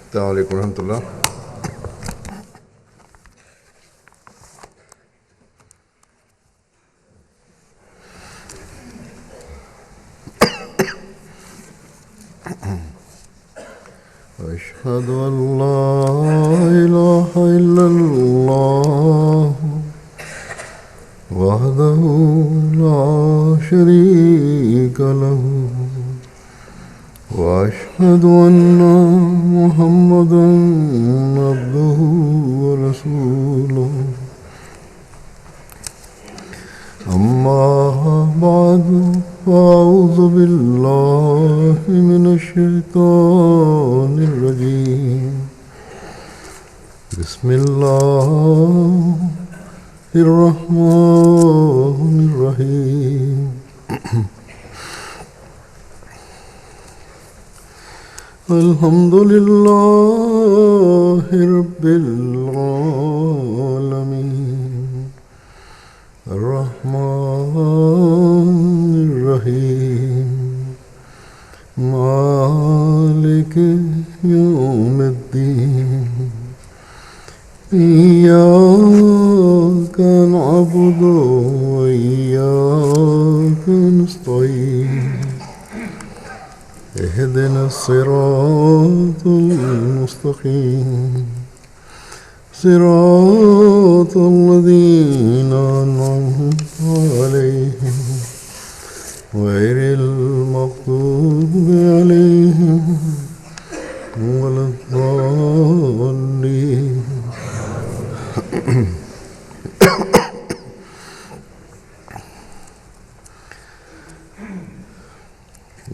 السلام علیکم ورحمۃ اللہ. أشهد أن لا إله إلا الله وحده لا شريك له وأشهد أن محمدا عبده ورسوله. أما بعد فأعوذ بالله من الشيطان الرجيم. بسم الله الرحمن الرحيم. الحمد لله رب العالمين الرحمن الرحيم مالك يوم الدين. إياك نعبد وإياك نستعين. اهدنا الصراط المستقيم صراط الذين أنعمت عليهم غير المغضوب عليهم ولا الضالين.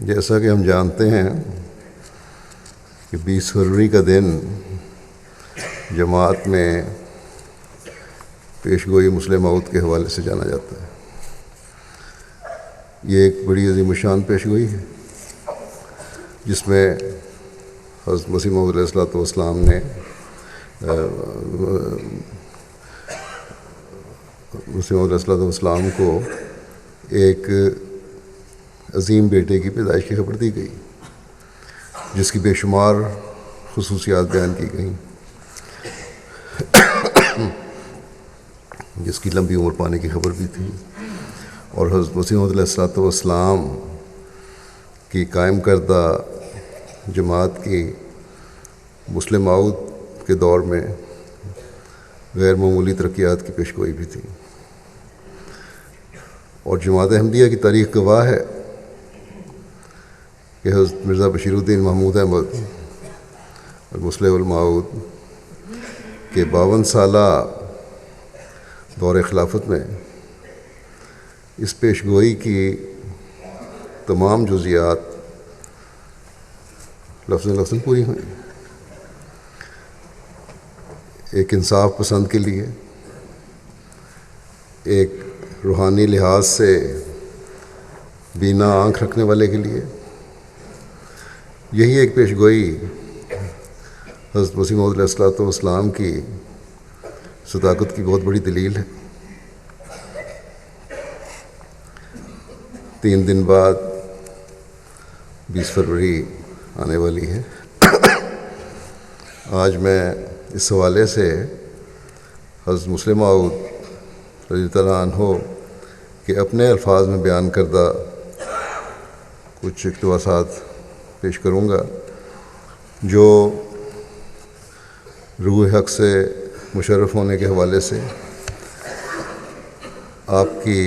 جیسا کہ ہم جانتے ہیں کہ 20 فروری کا دن جماعت میں پیش گوئی مسلم موعود کے حوالے سے جانا جاتا ہے. یہ ایک بڑی عظیم الشان پیش گوئی ہے جس میں حضرت مسیح موعود علیہ السلام نے مسیح موعود علیہ السلام کو ایک عظیم بیٹے کی پیدائش کی خبر دی گئی جس کی بے شمار خصوصیات بیان کی گئیں، جس کی لمبی عمر پانے کی خبر بھی تھی، اور حضرت مسیح موعود علیہ السلام کی قائم کردہ جماعت کی مسلم موعود کے دور میں غیر معمولی ترقیات کی پیشگوئی بھی تھی. اور جماعت احمدیہ کی تاریخ گواہ ہے کہ حضرت مرزا بشیر الدین محمود احمد المصلح الموعود کے 52 سالہ دور خلافت میں اس پیشگوئی کی تمام جزیات لفظ پوری ہوئیں. ایک انصاف پسند کے لیے، ایک روحانی لحاظ سے بینا آنکھ رکھنے والے کے لیے یہی ایک پیشگوئی حضرت مسیح موعود علیہ السلام کی صداقت کی بہت بڑی دلیل ہے. 3 دن بعد 20 فروری آنے والی ہے. آج میں اس حوالے سے حضرت مسلم موعود رضی اللہ عنہ کے اپنے الفاظ میں بیان کردہ کچھ اقتباسات پیش کروں گا جو روح حق سے مشرف ہونے کے حوالے سے آپ کی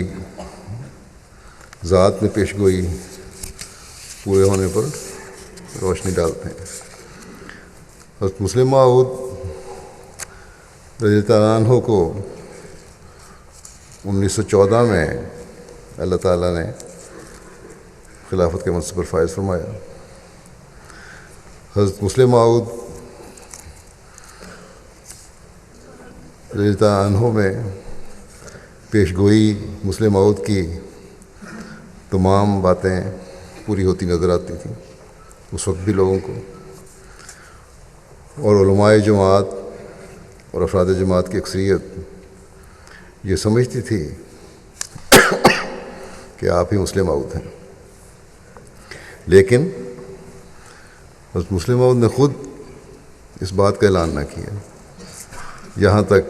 ذات میں پیشگوئی پورے ہونے پر روشنی ڈالتے ہیں. حضرت مسلم موعود رضی اللہ عنہ کو 1914 میں اللہ تعالیٰ نے خلافت کے منصب پر فائز فرمایا. حضرت مسلم موعود رضی اللہ عنہ میں پیشگوئی مسلم موعود کی تمام باتیں پوری ہوتی نظر آتی تھیں اس وقت بھی لوگوں کو، اور علماء جماعت اور افراد جماعت کی اکثریت یہ سمجھتی تھی کہ آپ ہی مسلم موعود ہیں. لیکن حضرت مسلم موعود نے خود اس بات کا اعلان نہ کیا یہاں تک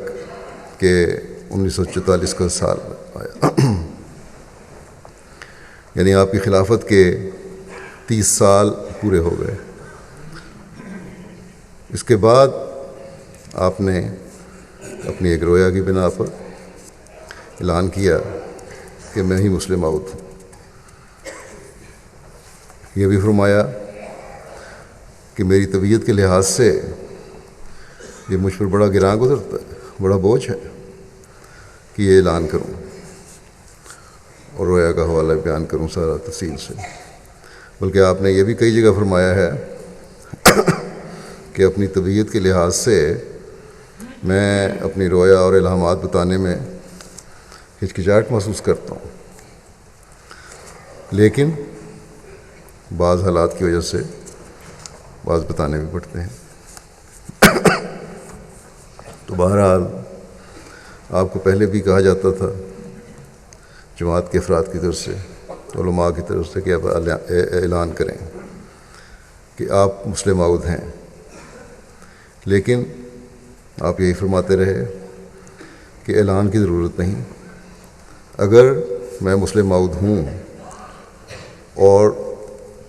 کہ 1944 کا سال آیا یعنی آپ کی خلافت کے 30 سال پورے ہو گئے۔ اس کے بعد آپ نے اپنی ایک رویا کی بنا پر اعلان کیا کہ میں ہی مسلم موعود ہوں۔ یہ بھی فرمایا کہ میری طبیعت کے لحاظ سے یہ مجھ پر بڑا گراں گزرتا ہے، بڑا بوجھ ہے کہ یہ اعلان کروں اور رویا کا حوالہ بیان کروں سارا تفصیل سے۔ بلکہ آپ نے یہ بھی کئی جگہ فرمایا ہے کہ اپنی طبیعت کے لحاظ سے میں اپنی رویا اور الہامات بتانے میں ہچکچاہٹ محسوس کرتا ہوں، لیکن بعض حالات کی وجہ سے بعض بتانے بھی پڑتے ہیں۔ تو بہرحال آپ کو پہلے بھی کہا جاتا تھا جماعت کے افراد کی طرف سے، علماء کی طرف سے، کہ آپ اعلان کریں کہ آپ مسلم موعود ہیں، لیکن آپ یہی فرماتے رہے کہ اعلان کی ضرورت نہیں، اگر میں مسلم موعود ہوں اور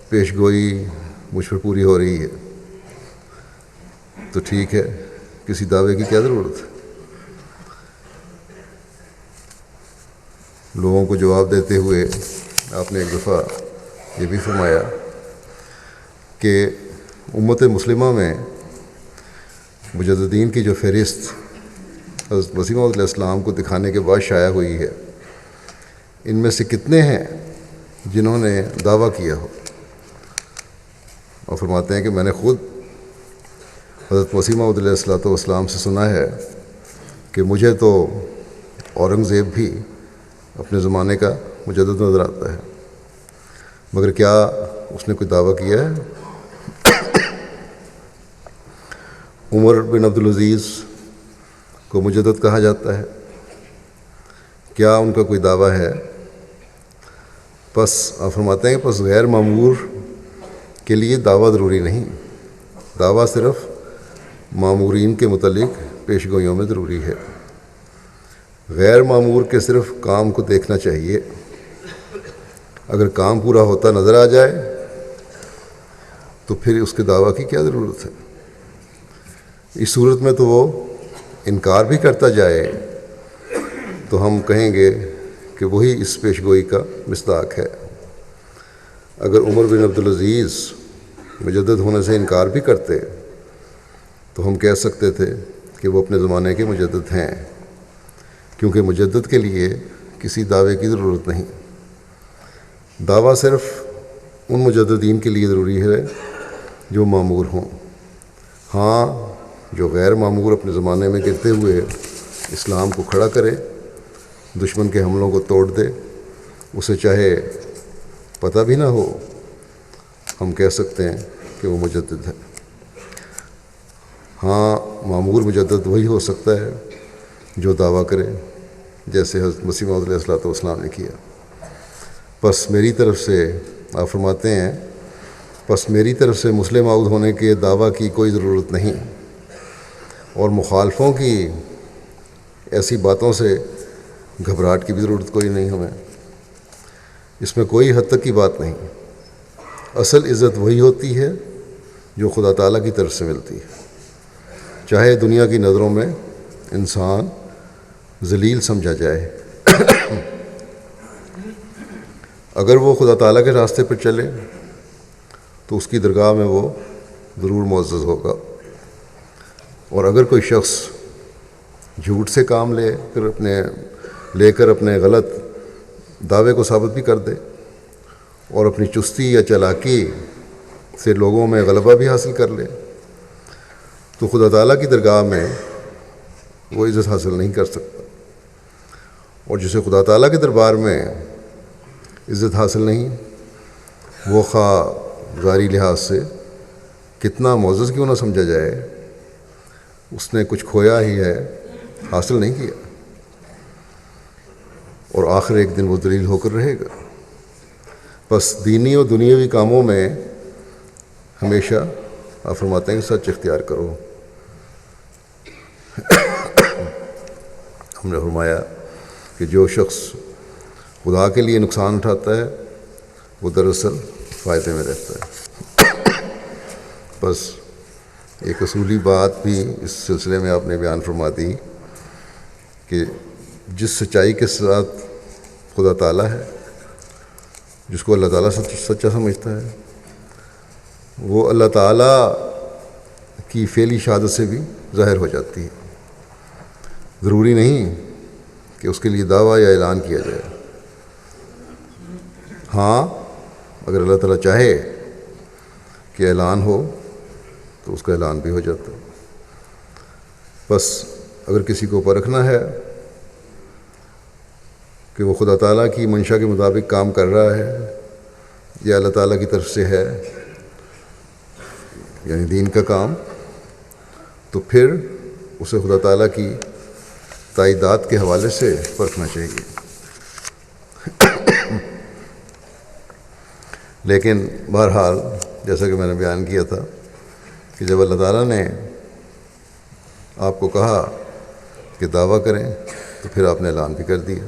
پیش گوئی مجھ پر پوری ہو رہی ہے تو ٹھیک ہے، کسی دعوے کی کیا ضرورت ہے۔ لوگوں کو جواب دیتے ہوئے آپ نے ایک دفعہ یہ بھی فرمایا کہ امت مسلمہ میں مجددین کی جو فہرست حضرت مسیح موعود علیہ السلام کو دکھانے کے بعد شائع ہوئی ہے، ان میں سے کتنے ہیں جنہوں نے دعویٰ کیا ہو؟ اور فرماتے ہیں کہ میں نے خود حضرت مسیح موعود علیہ السلام سے سنا ہے کہ مجھے تو اورنگزیب بھی اپنے زمانے کا مجدد نظر آتا ہے، مگر کیا اس نے کوئی دعویٰ کیا ہے؟ عمر بن عبدالعزیز کو مجدد کہا جاتا ہے، کیا ان کا کوئی دعویٰ ہے؟ پس آپ فرماتے ہیں کہ پس غیر معمور کے لیے دعویٰ ضروری نہیں، دعویٰ صرف معمورین کے متعلق پیش گوئیوں میں ضروری ہے۔ غیر معمور کے صرف کام کو دیکھنا چاہیے، اگر کام پورا ہوتا نظر آ جائے تو پھر اس کے دعویٰ کی کیا ضرورت ہے۔ اس صورت میں تو وہ انکار بھی کرتا جائے تو ہم کہیں گے کہ وہی اس پیش گوئی کا مصداق ہے۔ اگر عمر بن عبدالعزیز مجدد ہونے سے انکار بھی کرتے تو ہم کہہ سکتے تھے کہ وہ اپنے زمانے کے مجدد ہیں، کیونکہ مجدد کے لیے کسی دعوے کی ضرورت نہیں، دعویٰ صرف ان مجددین کے لیے ضروری ہے جو معمور ہوں۔ ہاں، جو غیر معمور اپنے زمانے میں گرتے ہوئے اسلام کو کھڑا کرے، دشمن کے حملوں کو توڑ دے، اسے چاہے پتہ بھی نہ ہو، ہم کہہ سکتے ہیں کہ وہ مجدد ہے۔ ہاں، معمور مجدد وہی ہو سکتا ہے جو دعویٰ کرے، جیسے حضرت مسیح موعود علیہ السلام نے کیا۔ پس میری طرف سے آپ فرماتے ہیں، پس میری طرف سے مسلم موعود ہونے کے دعویٰ کی کوئی ضرورت نہیں، اور مخالفوں کی ایسی باتوں سے گھبراہٹ کی بھی ضرورت کوئی نہیں ہمیں، اس میں کوئی حد تک کی بات نہیں۔ اصل عزت وہی ہوتی ہے جو خدا تعالیٰ کی طرف سے ملتی ہے، چاہے دنیا کی نظروں میں انسان ذلیل سمجھا جائے، اگر وہ خدا تعالیٰ کے راستے پر چلے تو اس کی درگاہ میں وہ ضرور معزز ہوگا، اور اگر کوئی شخص جھوٹ سے کام لے کر اپنے غلط دعوے کو ثابت بھی کر دے اور اپنی چستی یا چالاکی سے لوگوں میں غلبہ بھی حاصل کر لے، تو خدا تعالیٰ کی درگاہ میں وہ عزت حاصل نہیں کر سکتا، اور جسے خدا تعالیٰ کے دربار میں عزت حاصل نہیں، وہ خواہ ظاہری لحاظ سے کتنا معزز کیوں نہ سمجھا جائے، اس نے کچھ کھویا ہی ہے، حاصل نہیں کیا، اور آخر ایک دن وہ ذلیل ہو کر رہے گا۔ بس دینی اور دنیاوی کاموں میں ہمیشہ آپ فرماتے ہیں کہ سچ اختیار کرو، ہم نے فرمایا کہ جو شخص خدا کے لیے نقصان اٹھاتا ہے وہ دراصل فائدے میں رہتا ہے۔ بس ایک اصولی بات بھی اس سلسلے میں آپ نے بیان فرما دی کہ جس سچائی کے ساتھ خدا تعالیٰ ہے، جس کو اللہ تعالیٰ سچا سمجھتا ہے، وہ اللہ تعالیٰ کی فعلی شہادت سے بھی ظاہر ہو جاتی ہے۔ ضروری نہیں کہ اس کے لیے دعویٰ یا اعلان کیا جائے۔ ہاں، اگر اللہ تعالیٰ چاہے کہ اعلان ہو تو اس کا اعلان بھی ہو جاتا ہے۔ بس اگر کسی کو پرکھنا ہے کہ وہ خدا تعالیٰ کی منشا کے مطابق کام کر رہا ہے یا اللہ تعالیٰ کی طرف سے ہے، یعنی دین کا کام، تو پھر اسے خدا تعالیٰ کی تائیدات کے حوالے سے پرکھنا چاہیے۔ لیکن بہرحال جیسا کہ میں نے بیان کیا تھا کہ جب اللہ تعالیٰ نے آپ کو کہا کہ دعویٰ کریں تو پھر آپ نے اعلان بھی کر دیا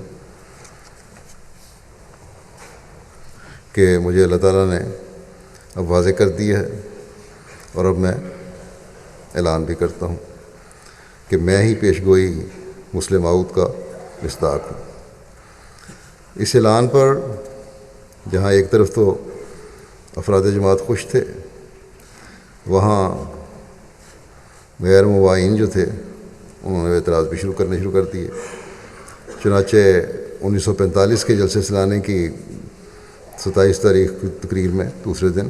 کہ مجھے اللہ تعالیٰ نے اب واضح کر دیا ہے اور اب میں اعلان بھی کرتا ہوں کہ میں ہی پیش گوئی مسلم موعود کا مصداق ہوں۔ اس اعلان پر جہاں ایک طرف تو افراد جماعت خوش تھے، وہاں غیر مبائن جو تھے انہوں نے اعتراض بھی شروع کر دیے۔ چنانچہ 1945 کے جلسے سلانے کی 27 تاریخ کی تقریر میں دوسرے دن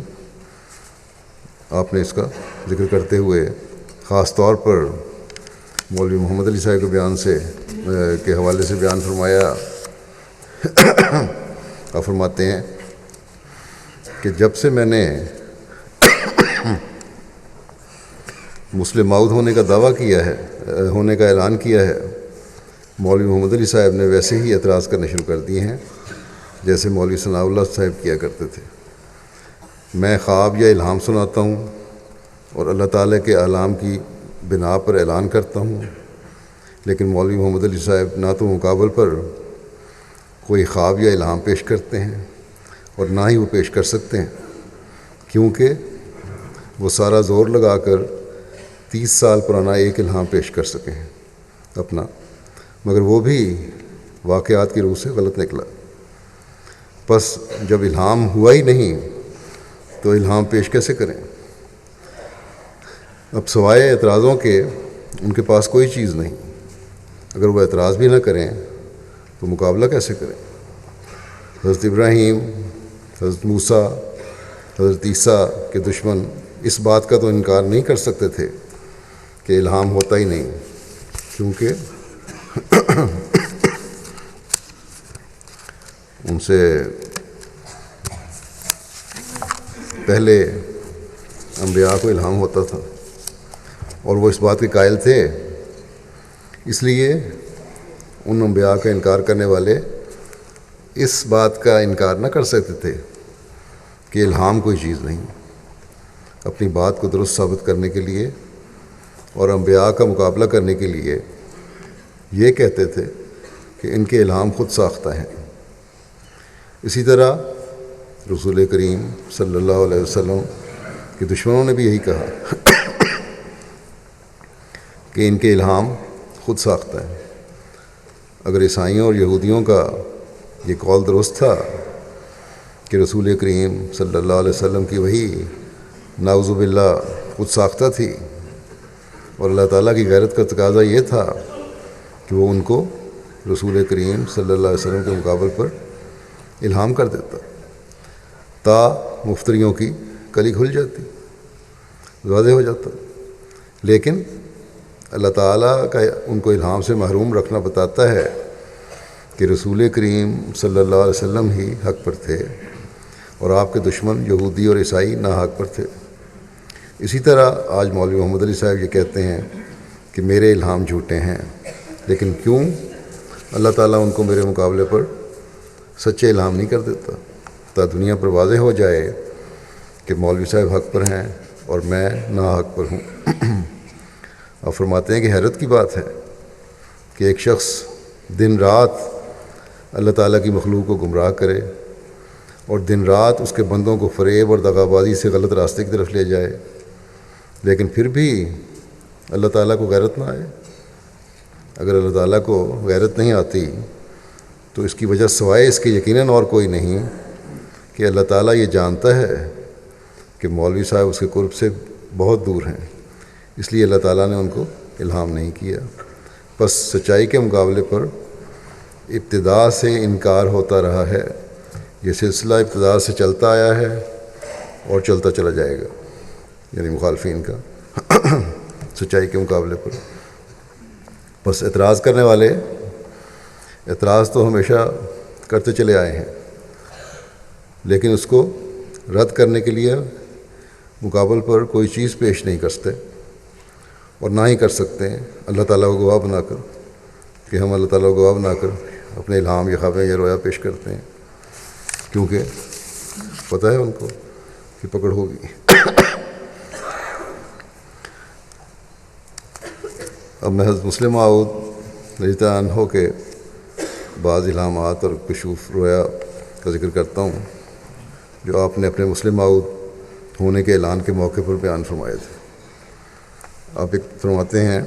آپ نے اس کا ذکر کرتے ہوئے خاص طور پر مولوی محمد علی صاحب کے بیان کے حوالے سے بیان فرمایا۔ آپ فرماتے ہیں کہ جب سے میں نے مسلم موعود ہونے کا دعویٰ کیا ہے، ہونے کا اعلان کیا ہے، مولوی محمد علی صاحب نے ویسے ہی اعتراض کرنے شروع کر دیے ہیں جیسے مولوی ثناء اللہ صاحب کیا کرتے تھے۔ میں خواب یا الہام سناتا ہوں اور اللہ تعالیٰ کے اعلام کی بنا پر اعلان کرتا ہوں، لیکن مولوی محمد علی صاحب نہ تو مقابل پر کوئی خواب یا الہام پیش کرتے ہیں اور نہ ہی وہ پیش کر سکتے ہیں، کیونکہ وہ سارا زور لگا کر 30 سال پرانا ایک الہام پیش کر سکے ہیں اپنا، مگر وہ بھی واقعات کی روح سے غلط نکلا۔ بس جب الہام ہوا ہی نہیں تو الہام پیش کیسے کریں؟ اب سوائے اعتراضوں کے ان کے پاس کوئی چیز نہیں۔ اگر وہ اعتراض بھی نہ کریں تو مقابلہ کیسے کریں؟ حضرت ابراہیم، حضرت موسیٰ، حضرت عیسیٰ کے دشمن اس بات کا تو انکار نہیں کر سکتے تھے کہ الہام ہوتا ہی نہیں، کیونکہ ان سے پہلے انبیاء کو الہام ہوتا تھا اور وہ اس بات کے قائل تھے، اس لیے ان انبیاء کا انکار کرنے والے اس بات کا انکار نہ کر سکتے تھے کہ الہام کوئی چیز نہیں۔ اپنی بات کو درست ثابت کرنے کے لیے اور انبیاء کا مقابلہ کرنے کے لیے یہ کہتے تھے کہ ان کے الہام خود ساختہ ہیں۔ اسی طرح رسول کریم صلی اللہ علیہ وسلم کے دشمنوں نے بھی یہی کہا کہ ان کے الہام خود ساختہ ہے۔ اگر عیسائیوں اور یہودیوں کا یہ قول درست تھا کہ رسول کریم صلی اللہ علیہ وسلم کی وحی نعوذ باللہ خود ساختہ تھی، اور اللہ تعالیٰ کی غیرت کا تقاضا یہ تھا کہ وہ ان کو رسول کریم صلی اللہ علیہ وسلم کے مقابل پر الہام کر دیتا، تا مفتریوں کی کلی کھل جاتی، واضح ہو جاتا۔ لیکن اللہ تعالیٰ کا ان کو الہام سے محروم رکھنا بتاتا ہے کہ رسول کریم صلی اللہ علیہ وسلم ہی حق پر تھے اور آپ کے دشمن یہودی اور عیسائی ناحق پر تھے۔ اسی طرح آج مولوی محمد علی صاحب یہ کہتے ہیں کہ میرے الہام جھوٹے ہیں، لیکن کیوں اللہ تعالیٰ ان کو میرے مقابلے پر سچے الہام نہیں کر دیتا، تا دنیا پر واضح ہو جائے کہ مولوی صاحب حق پر ہیں اور میں ناحق پر ہوں۔ آپ فرماتے ہیں کہ حیرت کی بات ہے کہ ایک شخص دن رات اللہ تعالیٰ کی مخلوق کو گمراہ کرے اور دن رات اس کے بندوں کو فریب اور دغابازی سے غلط راستے کی طرف لے جائے، لیکن پھر بھی اللہ تعالیٰ کو غیرت نہ آئے۔ اگر اللہ تعالیٰ کو غیرت نہیں آتی تو اس کی وجہ سوائے اس کے یقیناً اور کوئی نہیں کہ اللہ تعالیٰ یہ جانتا ہے کہ مولوی صاحب اس کے قرب سے بہت دور ہیں، اس لیے اللہ تعالیٰ نے ان کو الہام نہیں کیا۔ بس سچائی کے مقابلے پر ابتدا سے انکار ہوتا رہا ہے۔ یہ سلسلہ ابتدا سے چلتا آیا ہے اور چلتا چلا جائے گا، یعنی مخالفین کا سچائی کے مقابلے پر۔ بس اعتراض کرنے والے اعتراض تو ہمیشہ کرتے چلے آئے ہیں، لیکن اس کو رد کرنے کے لیے مقابل پر کوئی چیز پیش نہیں کرتے اور نہ ہی کر سکتے ہیں اللہ تعالیٰ کو گواہ بنا کر، کہ ہم اللہ تعالیٰ کو گواہ بنا کر اپنے الہام یا خوابیں یا رویا پیش کرتے ہیں، کیونکہ پتہ ہے ان کو کہ پکڑ ہوگی۔ اب میں حضرت مسلم موعود رضی اللہ عنہ کے بعض الہامات اور کشوف رویا کا ذکر کرتا ہوں جو آپ نے اپنے مسلم موعود ہونے کے اعلان کے موقع پر بیان فرمائے تھے۔ آپ ایک فرماتے ہیں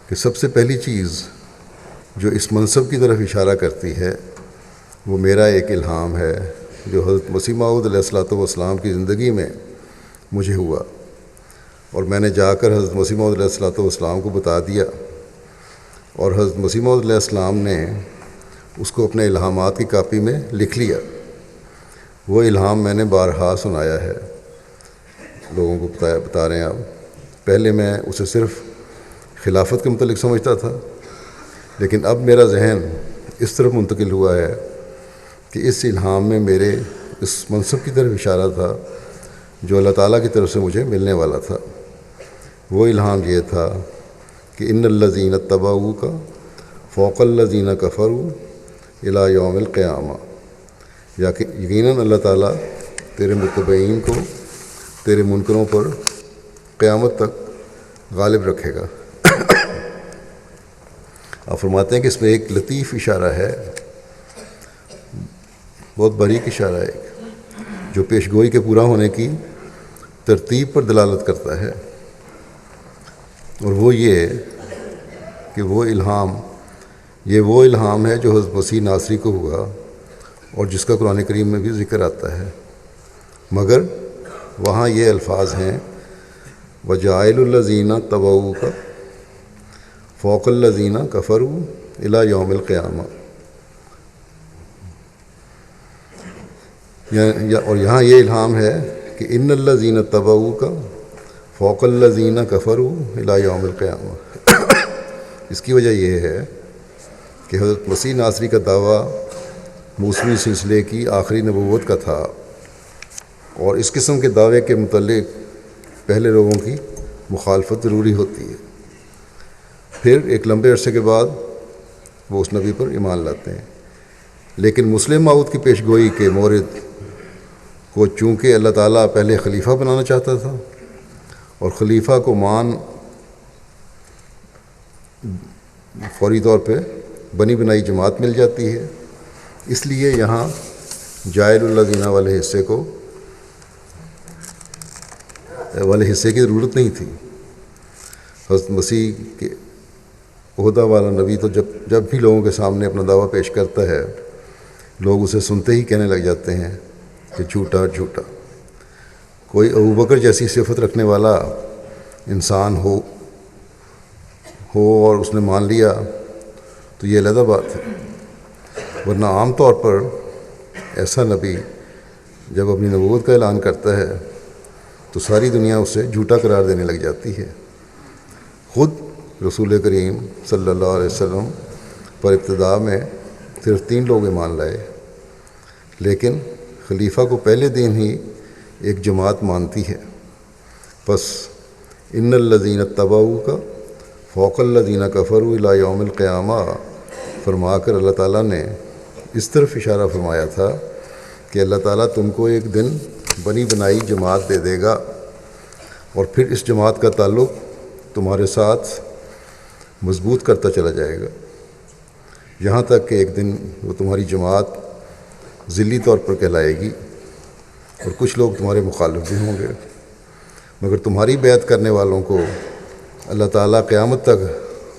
کہ سب سے پہلی چیز جو اس منصب کی طرف اشارہ کرتی ہے وہ میرا ایک الہام ہے جو حضرت مسیح موعود علیہ الصلوۃ والسلام کی زندگی میں مجھے ہوا، اور میں نے جا کر حضرت مسیح موعود علیہ الصلوۃ والسلام کو بتا دیا، اور حضرت مسیح موعود علیہ السلام نے اس کو اپنے الہامات کی کاپی میں لکھ لیا۔ وہ الہام میں نے بارہا سنایا ہے، لوگوں کو بتا رہے ہیں آپ۔ پہلے میں اسے صرف خلافت کے متعلق سمجھتا تھا، لیکن اب میرا ذہن اس طرف منتقل ہوا ہے کہ اس الہام میں میرے اس منصب کی طرف اشارہ تھا جو اللہ تعالیٰ کی طرف سے مجھے ملنے والا تھا۔ وہ الہام یہ تھا کہ ان الذین اتبعوک فوق الذین کفروا الی یوم القیامہ، یا کہ یقیناً اللہ تعالیٰ تیرے متبعین کو تیرے منکروں پر قیامت تک غالب رکھے گا۔ آپ فرماتے ہیں کہ اس میں ایک لطیف اشارہ ہے، بہت باریک اشارہ ہے جو پیشگوئی کے پورا ہونے کی ترتیب پر دلالت کرتا ہے، اور وہ یہ کہ وہ الہام ہے جو حضرت مسیح ناصری کو ہوا اور جس کا قرآن کریم میں بھی ذکر آتا ہے، مگر وہاں یہ الفاظ ہیں وَجَاعِلُ الَّذِينَ اتَّبَعُوكَ فَوْقَ الَّذِينَ كَفَرُوا إِلَى يَوْمِ الْقِيَامَةِ، اور یہاں یہ الہام ہے کہ ان الذین اتبعوک فوق الذین کفروا الی یوم القیامہ۔ اس کی وجہ یہ ہے کہ حضرت مسیح ناصری کا دعویٰ موسوی سلسلے کی آخری نبوت کا تھا، اور اس قسم کے دعوے کے متعلق پہلے لوگوں کی مخالفت ضروری ہوتی ہے، پھر ایک لمبے عرصے کے بعد وہ اس نبی پر ایمان لاتے ہیں۔ لیکن مسلم موعود کی پیشگوئی کے مورد کو چونکہ اللہ تعالیٰ پہلے خلیفہ بنانا چاہتا تھا، اور خلیفہ کو فوری طور پہ بنی بنائی جماعت مل جاتی ہے، اس لیے یہاں جاعل الذین والے حصے کی ضرورت نہیں تھی۔ حضرت مسیح کے عہدہ والا نبی تو جب بھی لوگوں کے سامنے اپنا دعویٰ پیش کرتا ہے، لوگ اسے سنتے ہی کہنے لگ جاتے ہیں کہ جھوٹا جھوٹا۔ کوئی ابوبکر جیسی صفت رکھنے والا انسان ہو اور اس نے مان لیا تو یہ علیحدہ بات ہے، ورنہ عام طور پر ایسا نبی جب اپنی نبوت کا اعلان کرتا ہے تو ساری دنیا اسے جھوٹا قرار دینے لگ جاتی ہے۔ خود رسول کریم صلی اللہ علیہ وسلم پر ابتدا میں صرف 3 لوگ ایمان لائے، لیکن خلیفہ کو پہلے دن ہی ایک جماعت مانتی ہے۔ پس ان الذین اتبعوک فوق الذین کفروا الی یوم القیامہ فرما کر اللہ تعالیٰ نے اس طرف اشارہ فرمایا تھا کہ اللہ تعالیٰ تم کو ایک دن بنی بنائی جماعت دے دے گا، اور پھر اس جماعت کا تعلق تمہارے ساتھ مضبوط کرتا چلا جائے گا، یہاں تک کہ ایک دن وہ تمہاری جماعت ذلی طور پر کہلائے گی اور کچھ لوگ تمہارے مخالف بھی ہوں گے، مگر تمہاری بیعت کرنے والوں کو اللہ تعالیٰ قیامت تک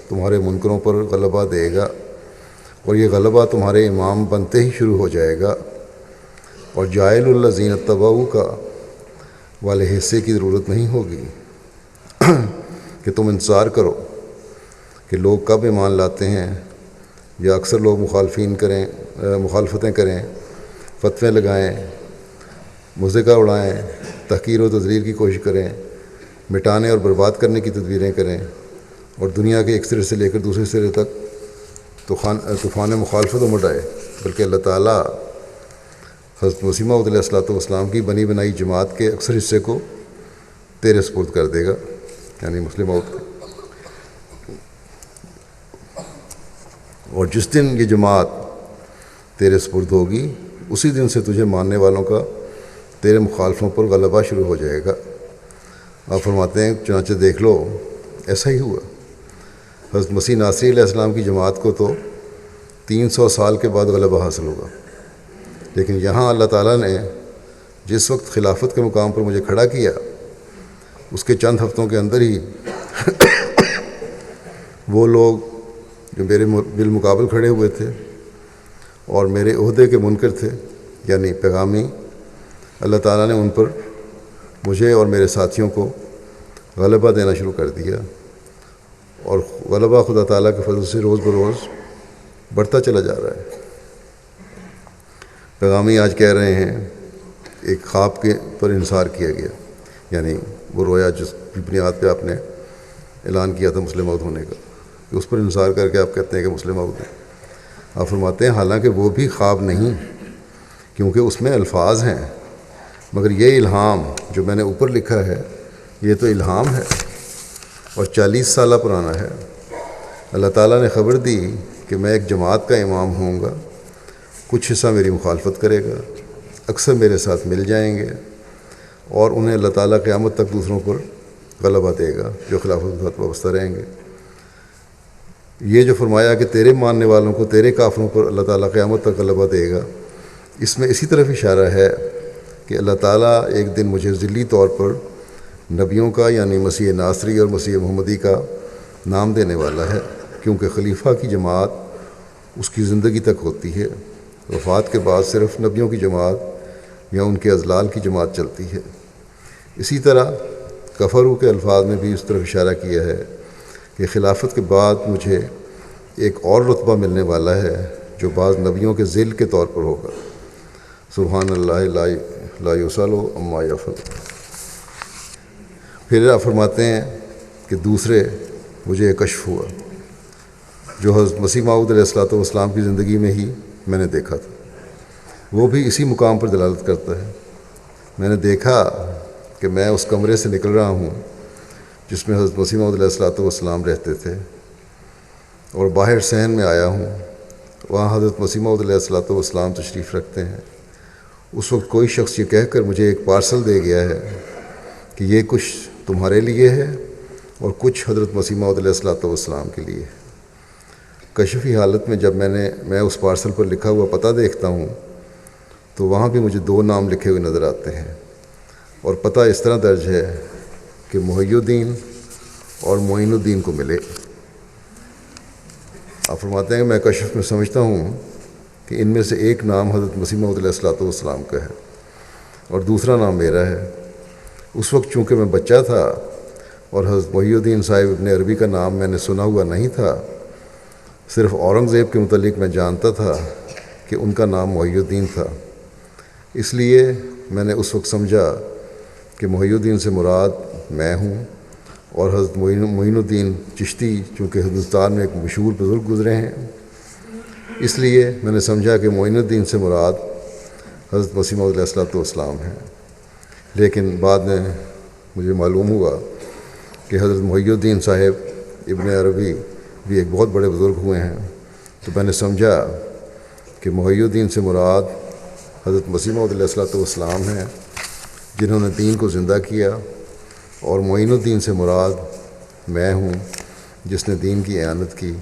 تمہارے منکروں پر غلبہ دے گا، اور یہ غلبہ تمہارے امام بنتے ہی شروع ہو جائے گا، اور جائل الذین اتبعوا کا والے حصے کی ضرورت نہیں ہوگی کہ تم انتظار کرو کہ لوگ کب ایمان لاتے ہیں، یا اکثر لوگ مخالفتیں کریں، فتوے لگائیں، مذاق اڑائیں، تحقیر و تذلیل کی کوشش کریں، مٹانے اور برباد کرنے کی تدبیریں کریں، اور دنیا کے ایک سرے سے لے کر دوسرے سرے تک طوفان مخالفت مڈائے، بلکہ اللہ تعالیٰ حضرت مسیح موعود علیہ الصلوۃ والسلام کی بنی بنائی جماعت کے اکثر حصے کو تیرے سپرد کر دے گا، یعنی مسلم موعود کو۔ اور جس دن یہ جماعت تیرے سپرد ہوگی، اسی دن سے تجھے ماننے والوں کا تیرے مخالفوں پر غلبہ شروع ہو جائے گا۔ آپ فرماتے ہیں چنانچہ دیکھ لو ایسا ہی ہوا۔ حضرت مسیح ناصری علیہ السلام کی جماعت کو تو 300 سال کے بعد غلبہ حاصل ہوگا، لیکن یہاں اللہ تعالیٰ نے جس وقت خلافت کے مقام پر مجھے کھڑا کیا، اس کے چند ہفتوں کے اندر ہی وہ لوگ جو میرے بالمقابل کھڑے ہوئے تھے اور میرے عہدے کے منکر تھے، یعنی پیغامی، اللہ تعالیٰ نے ان پر مجھے اور میرے ساتھیوں کو غلبہ دینا شروع کر دیا، اور غلبہ خدا تعالیٰ کے فضل سے روز بروز بڑھتا چلا جا رہا ہے۔ پیغامی آج کہہ رہے ہیں ایک خواب کے پر انحصار کیا گیا، یعنی وہ رویا جس کی بنیاد پہ آپ نے اعلان کیا تھا مسلم موعود ہونے کا، کہ اس پر انحصار کر کے آپ کہتے ہیں کہ مسلم موعود ہیں۔ آپ فرماتے ہیں حالانکہ وہ بھی خواب نہیں، کیونکہ اس میں الفاظ ہیں، مگر یہ الہام جو میں نے اوپر لکھا ہے یہ تو الہام ہے اور 40 سالہ پرانا ہے۔ اللہ تعالیٰ نے خبر دی کہ میں ایک جماعت کا امام ہوں گا، کچھ حصہ میری مخالفت کرے گا، اکثر میرے ساتھ مل جائیں گے، اور انہیں اللہ تعالیٰ قیامت تک دوسروں پر غلبہ دے گا جو خلافت کے ساتھ وابستہ رہیں گے۔ یہ جو فرمایا کہ تیرے ماننے والوں کو تیرے کافروں پر اللہ تعالیٰ قیامت تک غلبہ دے گا، اس میں اسی طرف اشارہ ہے کہ اللہ تعالیٰ ایک دن مجھے ذلی طور پر نبیوں کا، یعنی مسیح ناصری اور مسیح محمدی کا نام دینے والا ہے، کیونکہ خلیفہ کی جماعت اس کی زندگی تک ہوتی ہے، وفات کے بعد صرف نبیوں کی جماعت یا ان کے ازلال کی جماعت چلتی ہے۔ اسی طرح کفرو کے الفاظ میں بھی اس طرف اشارہ کیا ہے کہ خلافت کے بعد مجھے ایک اور رتبہ ملنے والا ہے جو بعض نبیوں کے ذل کے طور پر ہوگا۔ سبحان اللہ لا یسأل عما یفعل۔ پھر آپ فرماتے ہیں کہ دوسرے مجھے ایک کشف ہوا جو حضرت مسیح موعود علیہ الصلوۃ والسلام کی زندگی میں ہی میں نے دیکھا تھا، وہ بھی اسی مقام پر دلالت کرتا ہے۔ میں نے دیکھا کہ میں اس کمرے سے نکل رہا ہوں جس میں حضرت مسیح موعود علیہ الصلوۃ والسلام رہتے تھے، اور باہر صحن میں آیا ہوں، وہاں حضرت مسیح موعود علیہ الصلوۃ والسلام تشریف رکھتے ہیں۔ اس وقت کوئی شخص یہ کہہ کر مجھے ایک پارسل دے گیا ہے کہ یہ کچھ تمہارے لیے ہے اور کچھ حضرت مسیح موعود علیہ الصلوۃ والسلام کے لیے۔ کشفی حالت میں جب میں اس پارسل پر لکھا ہوا پتہ دیکھتا ہوں تو وہاں بھی مجھے 2 نام لکھے ہوئے نظر آتے ہیں، اور پتہ اس طرح درج ہے کہ محی الدین اور معین الدین کو ملے۔ آپ فرماتے ہیں کہ میں کشف میں سمجھتا ہوں کہ ان میں سے ایک نام حضرت مسیح موعود علیہ الصلوۃ والسلام کا ہے اور دوسرا نام میرا ہے۔ اس وقت چونکہ میں بچہ تھا اور حضرت محی الدین صاحب ابن عربی کا نام میں نے سنا ہوا نہیں تھا، صرف اورنگزیب کے متعلق میں جانتا تھا کہ ان کا نام محی الدین تھا، اس لیے میں نے اس وقت سمجھا کہ محی الدین سے مراد میں ہوں، اور حضرت معین الدین چشتی چونکہ ہندوستان میں ایک مشہور بزرگ گزرے ہیں، اس لیے میں نے سمجھا کہ معین الدین سے مراد حضرت مسیح موعود علیہ الصلوۃ والسلام ہیں۔ لیکن بعد میں مجھے معلوم ہوا کہ حضرت محی الدین صاحب ابن عربی بھی ایک بہت بڑے بزرگ ہوئے ہیں، تو میں نے سمجھا کہ محی الدین سے مراد حضرت مسیح موعود علیہ الصلوۃ والسلام ہیں جنہوں نے دین کو زندہ کیا، اور معین الدین سے مراد میں ہوں جس نے دین کی اعانت کی،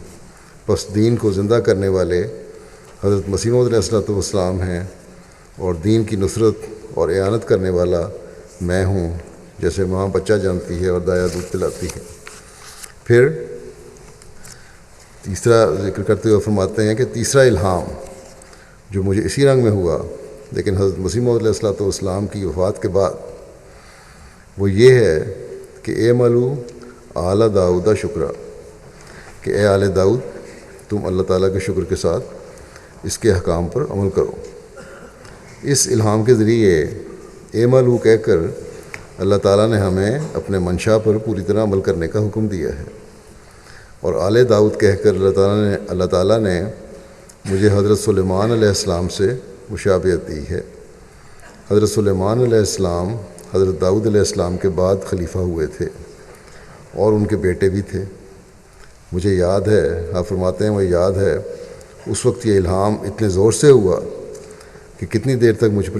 پس دین کو زندہ کرنے والے حضرت مسیح موعود علیہ السلام ہیں، اور دین کی نصرت اور اعانت کرنے والا میں ہوں، جیسے ماں بچہ جانتی ہے اور دایا دودھ پلاتی ہے۔ پھر تیسرا ذکر کرتے ہوئے فرماتے ہیں کہ تیسرا الہام جو مجھے اسی رنگ میں ہوا لیکن حضرت مسیح موعود علیہ السلام کی وفات کے بعد، وہ یہ ہے کہ اے ملو آل داؤد شکرا، کہ اے آل داؤد تم اللہ تعالیٰ کے شکر کے ساتھ اس کے احکام پر عمل کرو۔ اس الہام کے ذریعے اے ملو کہہ کر اللہ تعالیٰ نے ہمیں اپنے منشا پر پوری طرح عمل کرنے کا حکم دیا ہے، اور آل داؤد کہہ کر اللہ تعالیٰ نے مجھے حضرت سلیمان علیہ السلام سے مشابہت دی ہے۔ حضرت سلیمان علیہ السلام حضرت داؤد علیہ السلام کے بعد خلیفہ ہوئے تھے، اور ان کے بیٹے بھی تھے۔ مجھے یاد ہے، آپ فرماتے ہیں وہ یاد ہے، اس وقت یہ الہام اتنے زور سے ہوا کہ کتنی دیر تک مجھ پر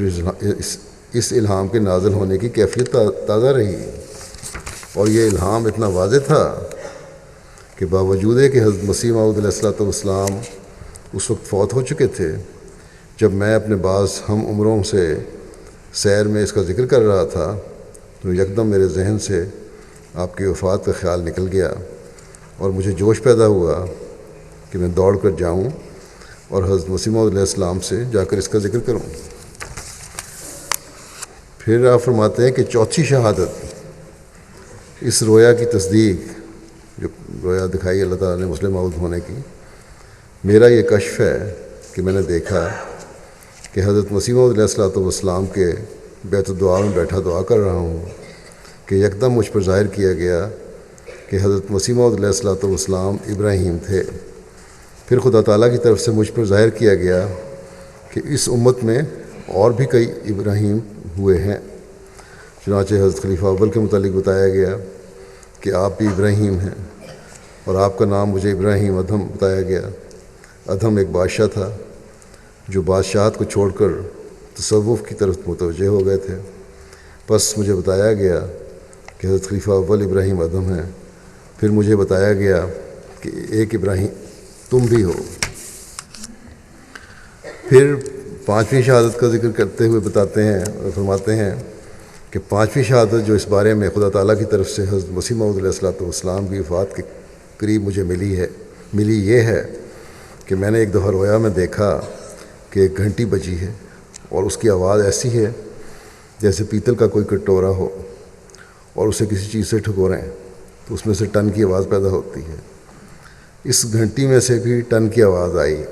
اس الہام کے نازل ہونے کی کیفیت تازہ رہی، اور یہ الہام اتنا واضح تھا کہ باوجود کہ حضرت مسیح موعود علیہ السلام اس وقت فوت ہو چکے تھے، جب میں اپنے بعض ہم عمروں سے سیر میں اس کا ذکر کر رہا تھا تو یکدم میرے ذہن سے آپ کی وفات کا خیال نکل گیا، اور مجھے جوش پیدا ہوا کہ میں دوڑ کر جاؤں اور حضرت مسیح موعود علیہ السلام سے جا کر اس کا ذکر کروں۔ پھر آپ فرماتے ہیں کہ چوتھی شہادت، اس رویا کی تصدیق، جو رویا دکھائی اللہ تعالیٰ نے مسلم موعود ہونے کی، میرا یہ کشف ہے کہ میں نے دیکھا کہ حضرت مسیح موعود علیہ السلام کے بیت الدعا میں بیٹھا دعا کر رہا ہوں کہ یکدم مجھ پر ظاہر کیا گیا کہ حضرت مسیح موعود علیہ السلام ابراہیم تھے۔ پھر خدا تعالیٰ کی طرف سے مجھ پر ظاہر کیا گیا کہ اس امت میں اور بھی کئی ابراہیم ہوئے ہیں۔ چنانچہ حضرت خلیفہ اول کے متعلق بتایا گیا کہ آپ بھی ابراہیم ہیں، اور آپ کا نام مجھے ابراہیم ادھم بتایا گیا۔ ادھم ایک بادشاہ تھا جو بادشاہت کو چھوڑ کر تصوف کی طرف متوجہ ہو گئے تھے۔ پس مجھے بتایا گیا کہ حضرت خلیفہ اول ابراہیم ادھم ہیں۔ پھر مجھے بتایا گیا کہ ایک ابراہیم تم بھی ہو۔ پھر پانچویں شہادت کا ذکر کرتے ہوئے بتاتے ہیں اور فرماتے ہیں کہ پانچویں شہادت جو اس بارے میں خدا تعالیٰ کی طرف سے حضرت مسیح موعود علیہ السلام کی وفات کے قریب مجھے ملی یہ ہے کہ میں نے ایک دفعہ رویا میں دیکھا کہ ایک گھنٹی بجی ہے، اور اس کی آواز ایسی ہے جیسے پیتل کا کوئی کٹورا ہو اور اسے کسی چیز سے ٹھکوریں تو اس میں سے ٹن کی آواز پیدا ہوتی ہے۔ اس گھنٹی میں سے بھی ٹن کی آواز آئی،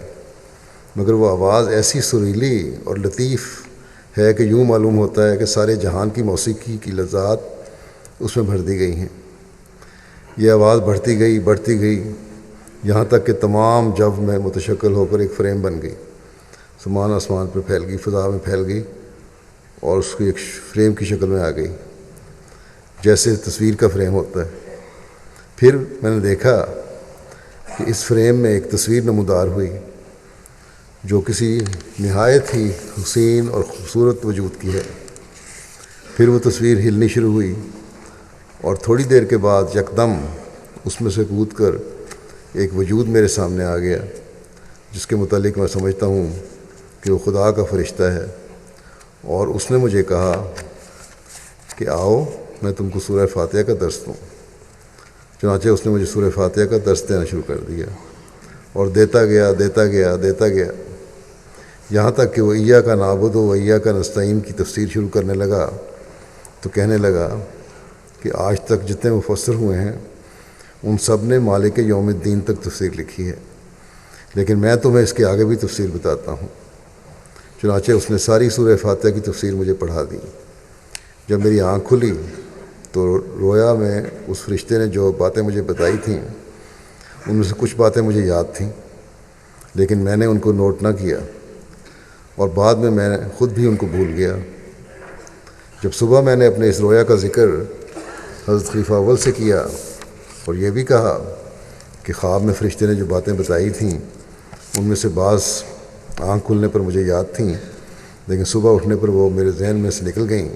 مگر وہ آواز ایسی سریلی اور لطیف ہے کہ یوں معلوم ہوتا ہے کہ سارے جہان کی موسیقی کی لذات اس میں بھر دی گئی ہیں۔ یہ آواز بڑھتی گئی یہاں تک کہ تمام جو میں متشکل ہو کر ایک فریم بن گئی، سمان آسمان پر پھیل گئی، فضا میں پھیل گئی، اور اس کی ایک فریم کی شکل میں آ گئی، جیسے تصویر کا فریم ہوتا ہے۔ پھر میں نے دیکھا کہ اس فریم میں ایک تصویر نمودار ہوئی جو کسی نہایت ہی حسین اور خوبصورت وجود کی ہے۔ پھر وہ تصویر ہلنی شروع ہوئی، اور تھوڑی دیر کے بعد یکدم اس میں سے کود کر ایک وجود میرے سامنے آ گیا، جس کے متعلق میں سمجھتا ہوں کہ وہ خدا کا فرشتہ ہے، اور اس نے مجھے کہا کہ آؤ میں تم کو سورہ فاتحہ کا درس دوں۔ چنانچہ اس نے مجھے سورہ فاتحہ کا درس دینا شروع کر دیا، اور دیتا گیا یہاں تک کہ وہ ایاک نعبد و ایاک نستعین کی تفسیر شروع کرنے لگا تو کہنے لگا کہ آج تک جتنے مفسر ہوئے ہیں ان سب نے مالک یوم الدین تک تفسیر لکھی ہے، لیکن میں تمہیں اس کے آگے بھی تفسیر بتاتا ہوں۔ چنانچہ اس نے ساری سورہ فاتحہ کی تفسیر مجھے پڑھا دی۔ جب میری آنکھ کھلی تو رویا میں اس فرشتے نے جو باتیں مجھے بتائی تھیں ان میں سے کچھ باتیں مجھے یاد تھیں، لیکن میں نے ان کو نوٹ نہ کیا، اور بعد میں میں خود بھی ان کو بھول گیا۔ جب صبح میں نے اپنے اس رویا کا ذکر حضرت خلیفہ اول سے کیا اور یہ بھی کہا کہ خواب میں فرشتے نے جو باتیں بتائی تھیں ان میں سے بعض آنکھ کھلنے پر مجھے یاد تھیں، لیکن صبح اٹھنے پر وہ میرے ذہن میں سے نکل گئیں،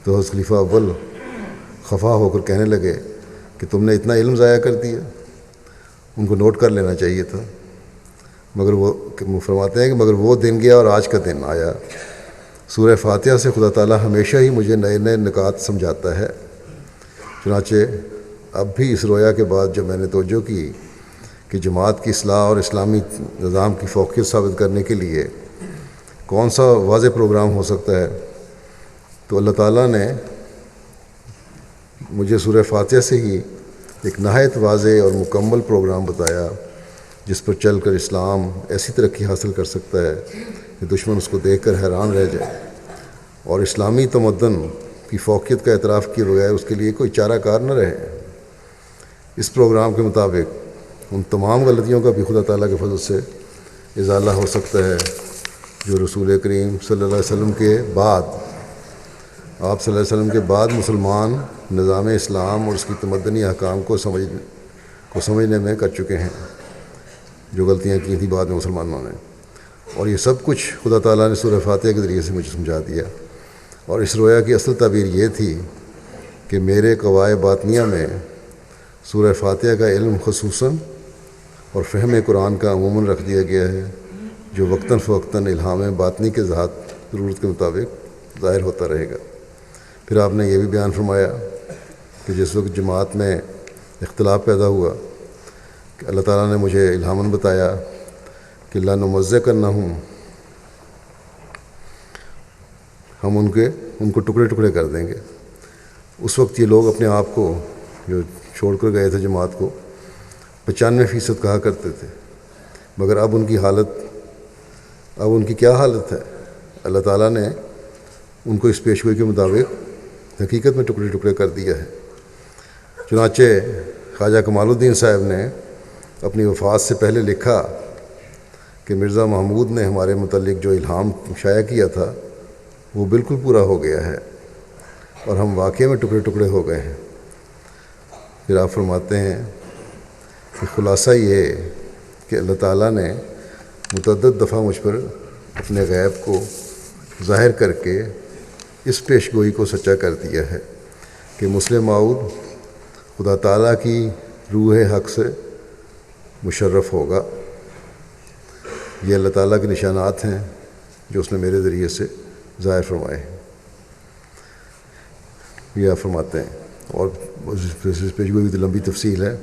تو حضرت خلیفہ اول خفا ہو کر کہنے لگے کہ تم نے اتنا علم ضائع کر دیا، ان کو نوٹ کر لینا چاہیے تھا۔ مگر وہ فرماتے ہیں کہ مگر وہ دن گیا اور آج کا دن آیا۔ سورہ فاتحہ سے خدا تعالیٰ ہمیشہ ہی مجھے نئے نئے نکات سمجھاتا ہے۔ چنانچہ اب بھی اس رویا کے بعد جب میں نے توجہ کی کہ جماعت کی اصلاح اور اسلامی نظام کی فوقیت ثابت کرنے کے لیے کون سا واضح پروگرام ہو سکتا ہے، تو اللہ تعالیٰ نے مجھے سورہ فاتحہ سے ہی ایک نہایت واضح اور مکمل پروگرام بتایا جس پر چل کر اسلام ایسی ترقی حاصل کر سکتا ہے کہ دشمن اس کو دیکھ کر حیران رہ جائے، اور اسلامی تمدن کی فوقیت کا اعتراف کیے بغیر اس کے لیے کوئی چارہ کار نہ رہے۔ اس پروگرام کے مطابق ان تمام غلطیوں کا بھی خدا تعالیٰ کے فضل سے ازالہ ہو سکتا ہے جو رسول کریم صلی اللہ علیہ وسلم کے بعد، آپ صلی اللہ علیہ وسلم کے بعد مسلمان نظام اسلام اور اس کی تمدنی احکام کو سمجھنے میں کر چکے ہیں، جو غلطیاں کی تھیں بعد میں مسلمانوں نے۔ اور یہ سب کچھ خدا تعالیٰ نے سورہ فاتحہ کے ذریعے سے مجھے سمجھا دیا۔ اور اس رویا کی اصل تعبیر یہ تھی کہ میرے قواعد باطنیہ میں سورہ فاتحہ کا علم خصوصاً اور فہم قرآن کا عموماً رکھ دیا گیا ہے، جو وقتاً فوقتاً الہام باطنی کے ذات ضرورت کے مطابق ظاہر ہوتا رہے گا۔ پھر آپ نے یہ بھی بیان فرمایا کہ جس وقت جماعت میں اختلاف پیدا ہوا کہ اللہ تعالیٰ نے مجھے الہاماً بتایا کہ لا نمزقنہم، ہم ان کو ٹکڑے ٹکڑے کر دیں گے۔ اس وقت یہ لوگ اپنے آپ کو جو چھوڑ کر گئے تھے جماعت کو 95% کہا کرتے تھے، مگر اب ان کی کیا حالت ہے؟ اللہ تعالیٰ نے ان کو اس پیشگوئی کے مطابق حقیقت میں ٹکڑے ٹکڑے کر دیا ہے۔ چنانچہ خواجہ کمال الدین صاحب نے اپنی وفات سے پہلے لکھا کہ مرزا محمود نے ہمارے متعلق جو الہام شائع کیا تھا وہ بالکل پورا ہو گیا ہے اور ہم واقعے میں ٹکڑے ٹکڑے ہو گئے ہیں۔ پھر آپ فرماتے ہیں کہ خلاصہ یہ کہ اللہ تعالیٰ نے متعدد دفعہ مجھ پر اپنے غیب کو ظاہر کر کے اس پیشگوئی کو سچا کر دیا ہے کہ مسلم ماؤد خدا تعالیٰ کی روح حق سے مشرف ہوگا۔ یہ اللہ تعالیٰ کے نشانات ہیں جو اس نے میرے ذریعے سے ظاہر فرمائے ہیں، یہ آپ فرماتے ہیں۔ اور اس پیشگوئی کی لمبی تفصیل ہے۔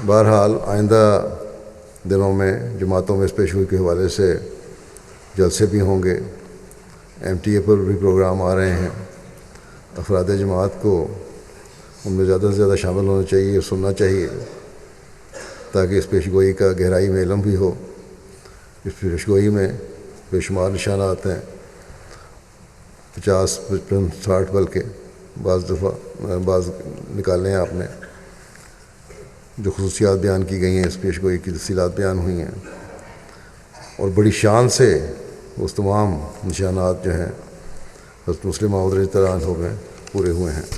بہرحال آئندہ دنوں میں جماعتوں میں اس پیشگوئی کے حوالے سے جلسے بھی ہوں گے، MTA پر بھی پروگرام آ رہے ہیں۔ افراد جماعت کو ان میں زیادہ سے زیادہ شامل ہونا چاہیے اور سننا چاہیے تاکہ اس پیشگوئی کا گہرائی میں علم بھی ہو۔ اس پیشگوئی میں بے شمار نشانات ہیں، 50 55 60 بلکہ بعض نکالے ہیں آپ نے، جو خصوصیات بیان کی گئی ہیں، اس پیشگوئی کی تفصیلات بیان ہوئی ہیں، اور بڑی شان سے اس تمام نشانات جو ہیں حضرت مسلم موعود رضی اللہ عنہ میں پورے ہوئے ہیں۔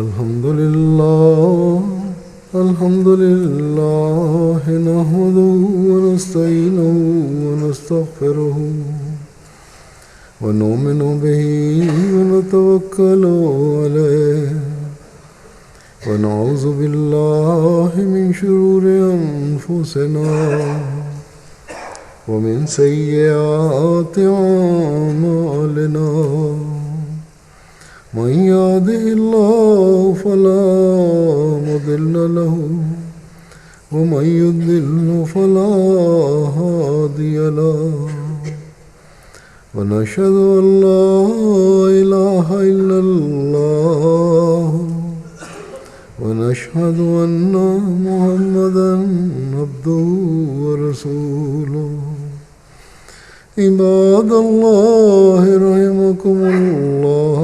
الحمد لله نحمده ونستعينه ونستغفره ونؤمن به ونتوكل عليه ونعوذ بالله من شرور أنفسنا ومن سيئات أعمالنا، من يهده الله فلا مضل له ومن يضلل فلا هادي له، ونشهد أن لا إله إلا الله ونشهد أن محمدا عبده ورسوله۔ عباد الله رحمكم الله،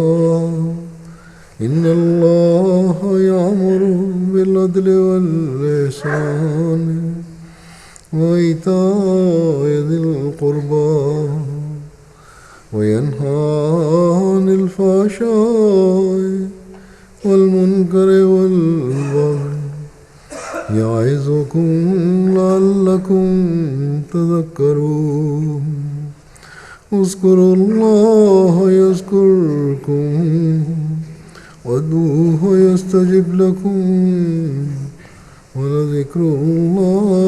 إن الله يأمر بالعدل والإحسان وإيتاء ذي القربى وينهى عن الفحشاء والمنكر والبغي يعظكم لعلكم تذكرون اذكروا الله يذكركم وادعوه يستجب لكم ولذكر الله